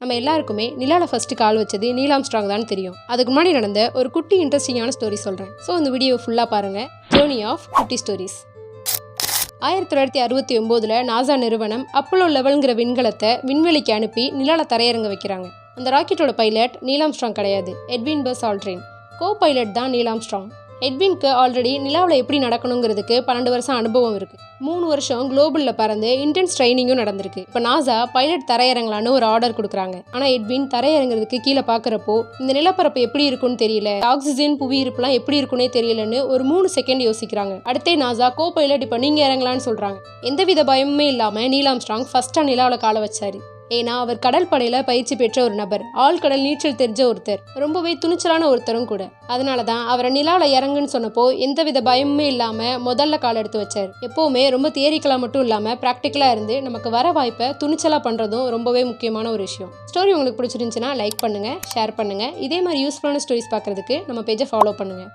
நம்ம எல்லாருக்குமே நிலாவில் ஃபர்ஸ்ட் கால் வச்சது நீல் ஆம்ஸ்ட்ராங் தான் தெரியும். அதுக்கு முன்னாடி நடந்த ஒரு குட்டி இன்ட்ரெஸ்டிங்கான ஸ்டோரி சொல்கிறேன். ஸோ இந்த வீடியோ ஃபுல்லாக பாருங்கள். ஜேர்னி ஆஃப் குட்டி ஸ்டோரிஸ். 1969 நாசா நிறுவனம் அப்போலோ 11ங்கிற விண்கலத்தை விண்வெளிக்கு அனுப்பி நிலாவில் தரையிறங்க வைக்கிறாங்க. அந்த ராக்கெட்டோட பைலட் நீல் ஆம்ஸ்ட்ராங் கிடையாது, Edwin Buzz Aldrin. Co pilot தான் நீல் ஆம்ஸ்ட்ராங். எட்வின்க்கு ஆல்ரெடி நிலாவில் எப்படி நடக்கணுங்கிறதுக்கு 12 வருஷம் அனுபவம் இருக்குது. 3 வருஷம் குளோபலில் பறந்து இன்டென்ஸ் ட்ரைனிங்கும் நடந்திருக்கு. இப்போ நாசா பைலட் தரையிறங்கலான்னு ஒரு ஆர்டர் கொடுக்குறாங்க. ஆனால் எட்வின் தரையிறங்கிறதுக்கு கீழே பார்க்குறப்போ இந்த நிலப்பரப்பு எப்படி இருக்குன்னு தெரியல, ஆக்சிஜன் புவி இருப்புலாம் எப்படி இருக்குன்னே தெரியலன்னு ஒரு 3 செகண்ட் யோசிக்கிறாங்க. அடுத்தே நாசா கோ பைலட் இப்போ நீங்கள் இறங்கலான்னு சொல்கிறாங்க. எந்தவித பயமுமே இல்லாமல் நீல் ஆம்ஸ்ட்ராங் ஃபர்ஸ்ட்டாக நிலாவில் காலை வச்சாரு. ஏன்னா அவர் கடல் படையில் பயிற்சி பெற்ற ஒரு நபர், ஆழ்கடல் நீச்சல் தெரிஞ்ச ஒருத்தர், ரொம்பவே துணிச்சலான ஒருத்தரும் கூட. அதனால தான் அவரை நிலாவில் இறங்குன்னு சொன்னப்போ எந்தவித பயமுமே இல்லாமல் முதல்ல கால் எடுத்து வச்சார். எப்போவுமே ரொம்ப தியரிக்கலாக மட்டும் இல்லாமல் ப்ராக்டிக்கலாக இருந்து நமக்கு வர வாய்ப்பை துணிச்சலாக பண்ணுறதும் ரொம்பவே முக்கியமான ஒரு விஷயம். ஸ்டோரி உங்களுக்கு பிடிச்சிருந்துச்சுன்னா லைக் பண்ணுங்கள், ஷேர் பண்ணுங்கள். இதே மாதிரி யூஸ்ஃபுல்லான ஸ்டோரிஸ் பார்க்குறதுக்கு நம்ம பேஜை ஃபாலோ பண்ணுங்கள்.